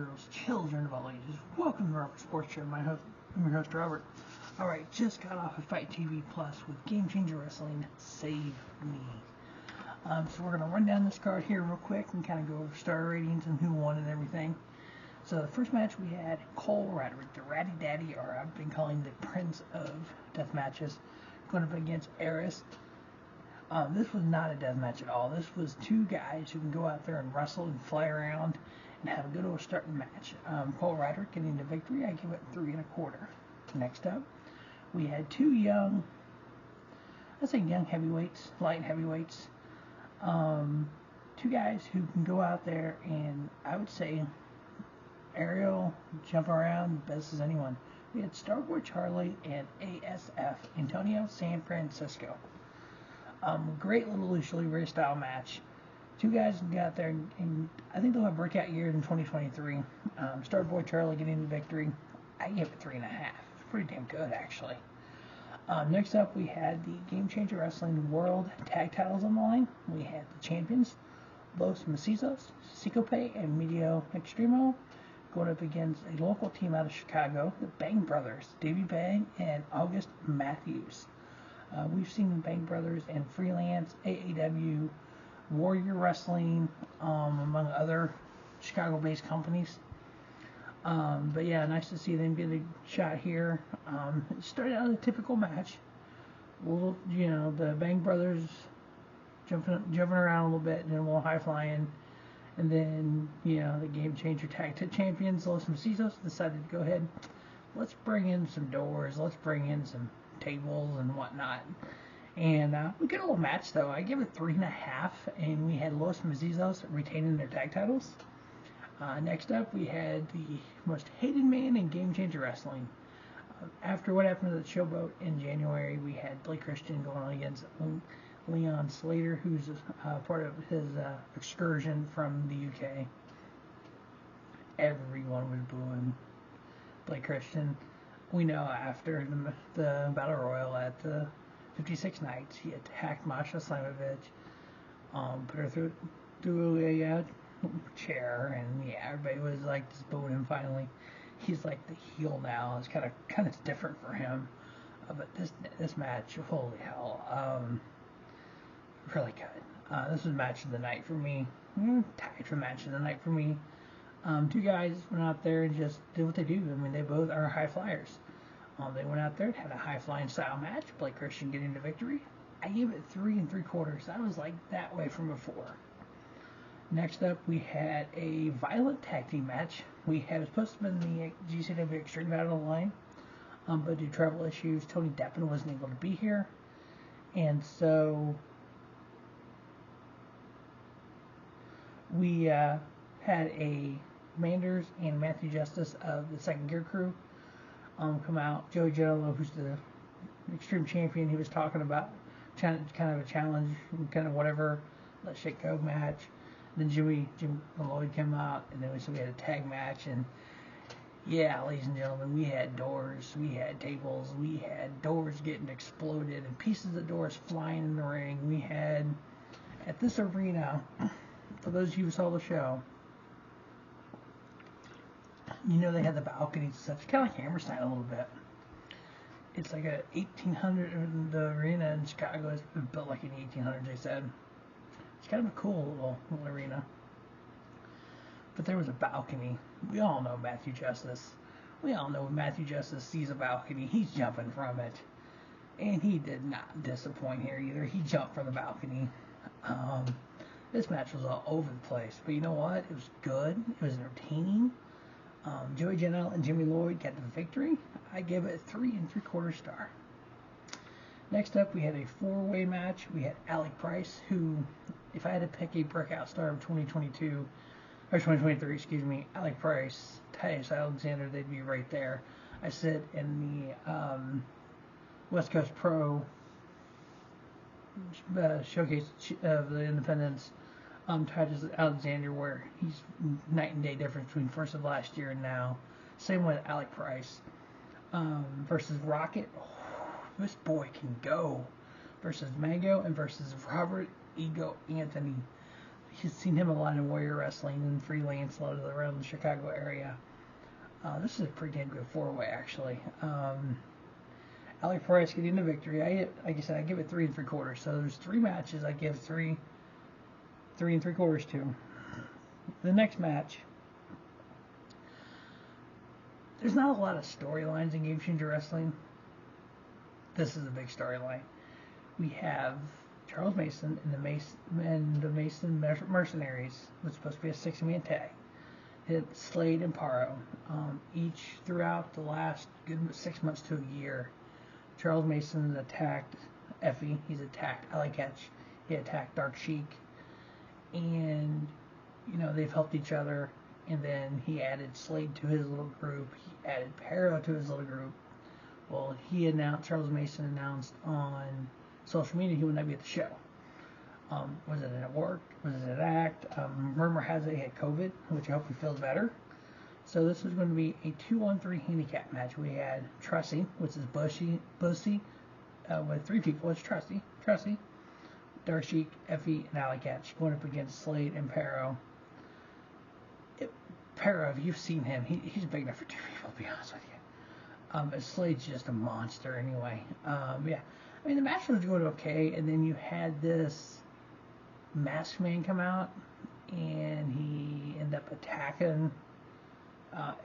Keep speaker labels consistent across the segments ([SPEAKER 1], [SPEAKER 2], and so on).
[SPEAKER 1] girls, children of all ages. Welcome to Robert Sports Show. I'm your host, Robert. Alright, just got off of Fight TV Plus with Game Changer Wrestling, Save Me. So we're going to run down this card here real quick and kind of go over star ratings and who won and everything. So the first match we had Cole Radrick, the Ratty Daddy, or I've been calling the Prince of Death Matches, going up against Arez. This was not a death match at all. This was two guys who can go out there and wrestle and fly around and have a good old starting match. Cole Radrick getting the victory. I give it 3 1/4. Next up, we had two young, let's say young heavyweights, light heavyweights. Two guys who can go out there and I would say aerial, jump around, best as anyone. We had Starboy Charlie and ASF, Antonio San Francisco. Great little loosely race style match. Two guys got out there, and I think they'll have breakout years in 2023. Starboy Charlie getting the victory. I give it 3 1/2. Pretty damn good, actually. Next up, we had the Game Changer Wrestling World Tag Titles on the line. We had the champions, Los Mazios, Ciclope, and Miedo Extremo, going up against a local team out of Chicago, the Bang Brothers, Davey Bang and August Mathews. We've seen the Bang Brothers in Freelance, AAW, Warrior Wrestling, among other Chicago-based companies. But yeah, nice to see them get a shot here. It started out as a typical match. Little, the Bang Brothers jumping around a little bit and then a little high flying. And then, the Game Changer Tag Team Champions, Los Mazios, decided to go ahead. Let's bring in some doors. Let's bring in some tables and whatnot. And we got a little match though. I give it 3 1/2, and we had Los Mazios retaining their tag titles. Next up, we had the most hated man in Game Changer Wrestling. After what happened to the Showboat in January, we had Blake Christian going on against Leon Slater, who's part of his excursion from the UK. Everyone was booing Blake Christian. We know after the Battle Royal at the 56 Nights, he attacked Masha Slamovich, put her through a chair, and everybody was like just booing him. Finally, he's like the heel now. It's kind of different for him. But this match, holy hell, really good. This was match of the night for me. Tied for match of the night for me. Two guys went out there and just did what they do. I mean, they both are high flyers. They went out there and had a high flying style match. Blake Christian getting the victory. I give it 3 3/4. I was like that way from before. Next up, we had a violent tag team match. We had supposed to have been the GCW Extreme Battle line, but due to travel issues, Tony Deppen wasn't able to be here, and so we had a Manders and Matthew Justice of the Second Gear Crew come out. Joey Janela, who's the Extreme Champion, he was talking about kind of a challenge, kind of whatever, let shit go match. Then Jimmy and Lloyd came out, and then we had a tag match, and yeah, ladies and gentlemen, we had doors, we had tables, we had doors getting exploded, and pieces of doors flying in the ring. We had, at this arena, for those of you who saw the show, they had the balconies and stuff. It's kind of like Hammerstein a little bit. It's like a 1800, the arena in Chicago is built like in the 1800s, they said. It's kind of a cool little arena. But there was a balcony. We all know Matthew Justice. We all know when Matthew Justice sees a balcony, he's jumping from it. And he did not disappoint here either. He jumped from the balcony. This match was all over the place. But you know what? It was good. It was entertaining. Joey Janela and Jimmy Lloyd got the victory. I give it 3 3/4 star. Next up, we had a 4-way match. We had Alec Price, who, if I had to pick a breakout star of 2022, or 2023, excuse me, Alec Price, Tyus Alexander, they'd be right there. I said in the West Coast Pro showcase of the Independence, Tyus Alexander, where he's night and day difference between first of last year and now. Same with Alec Price versus Rocket. This boy can go. Versus Mago and versus Robert Ego Anthony. you've seen him a lot in Warrior Wrestling and freelance a lot around the Chicago area. This is a pretty damn good 4-way, actually. Alec Price getting the victory. Like I said, I give it 3 3/4. So there's 3 matches. I give 3 3 3/4 to. The next match, there's not a lot of storylines in Game Changer Wrestling. This is a big storyline. We have Charles Mason and the Mason Mercenaries, which is supposed to be a 6-man tag. Hit Slade and Parrow. Each throughout the last good 6 months to a year, Charles Mason attacked Effy. He's attacked Alec. He attacked Dark Shiek. And, they've helped each other. And then he added Slade to his little group. He added Parrow to his little group. Well, Charles Mason announced on social media he would not be at the show. Was it at work? Was it an act? Rumor has it he had COVID, which I hope he feels better. So this was going to be a 2-on-3 handicap match. We had Trussy, which is Bussy, with 3 people. It's Trussy, Dark Shiek, Effy, and Alec going up against Slade and Parrow. Parrow, if you've seen him, he's big enough for 2 people, to be honest with you. Slade's just a monster anyway. Yeah. I mean, the match was going okay, and then you had this masked man come out, and he ended up attacking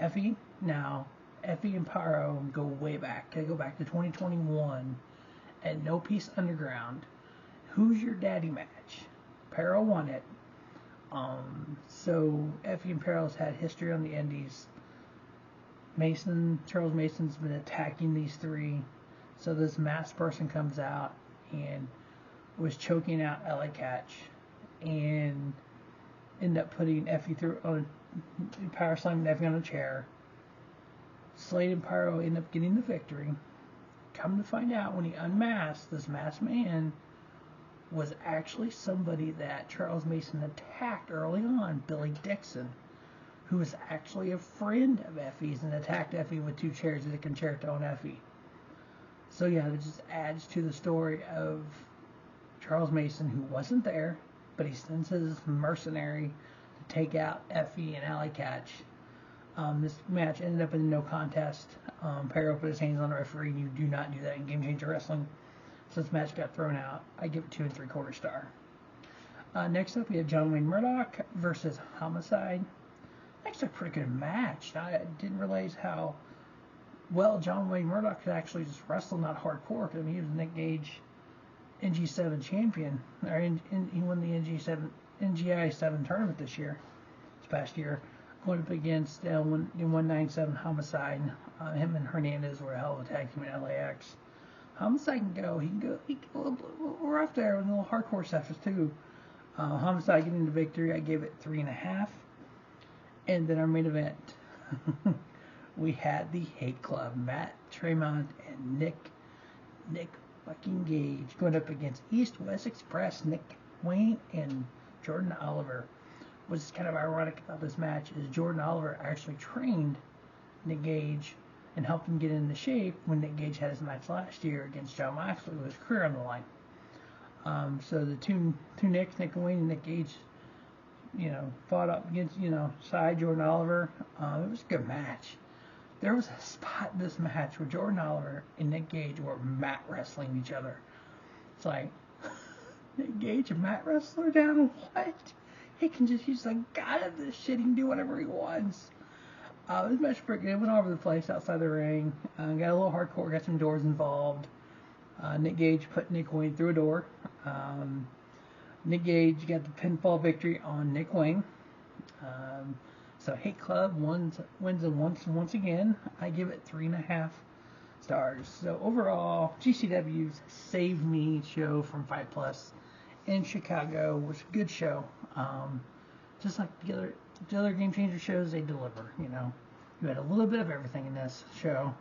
[SPEAKER 1] Effy. Now, Effy and Parrow go way back. They go back to 2021 at No Peace Underground. Who's Your Daddy match? Parrow won it. So Effy and Parrow's had history on the indies. Charles Mason's been attacking these 3. So this masked person comes out and was choking out Alec and ended up putting Effy through power slamming Effy on a chair. Slade and Parrow end up getting the victory. Come to find out, when he unmasked, this masked man was actually somebody that Charles Mason attacked early on, Billy Dixon, who was actually a friend of Effy's and attacked Effy with 2 chairs at a concerto on Effy. So yeah, it just adds to the story of Charles Mason, who wasn't there, but he sends his mercenary to take out Effy and Allie Katch. This match ended up in no contest. Parrow put his hands on the referee, and you do not do that in Game Changer Wrestling. So this match got thrown out. I give it 2 3/4 star. Next up, we have John Wayne Murdoch versus Homicide. Actually, a pretty good match. I didn't realize how well John Wayne Murdoch could actually just wrestle, not hardcore. I mean, he was Nick Gage NG7 champion. He won the NGI 7 tournament this past year. Going up against 197 Homicide. Him and Hernandez were a hell of a tag team in LAX. Homicide can go. He can go a little rough there with a little hardcore stuff too. Homicide getting the victory. I gave it 3.5. And then our main event, we had the Hate Club, Matt Tremont and Nick fucking Gage going up against East West Express, Nick Wayne and Jordan Oliver. What's kind of ironic about this match is Jordan Oliver actually trained Nick Gage and helped him get into shape when Nick Gage had his match last year against John Moxley with his career on the line. So the two Nicks, Nick Wayne and Nick Gage, fought up against, side Jordan Oliver. It was a good match. There was a spot in this match where Jordan Oliver and Nick Gage were mat wrestling each other. It's like, Nick Gage, a mat wrestler down? What? He can just use the god of this shit. He can do whatever he wants. This match was pretty good. It went all over the place outside the ring. Got a little hardcore, got some doors involved. Nick Gage put Nick Wayne through a door. Nick Gage got the pinfall victory on Nick Wayne. So Hate Club wins once again. I give it 3.5 stars. So overall, GCW's Save Me show from Fight Plus in Chicago was a good show. Just like the other Game Changer shows, they deliver. You had a little bit of everything in this show.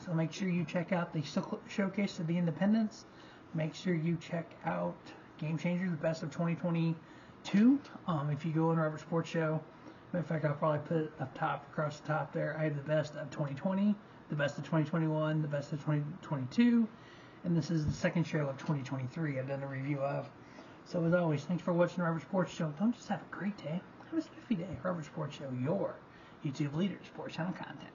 [SPEAKER 1] So make sure you check out the showcase of the independents. Make sure you check out Game Changer, the best of 2022. If you go on Robert Sports Show, matter of fact, I'll probably put it up top, across the top there. I have the best of 2020, the best of 2021, the best of 2022, and this is the second show of 2023 I've done a review of. So as always, thanks for watching the Rubber Sports Show. Don't just have a great day, have a spiffy day. Rubber Sports Show, your YouTube leader, sports channel content.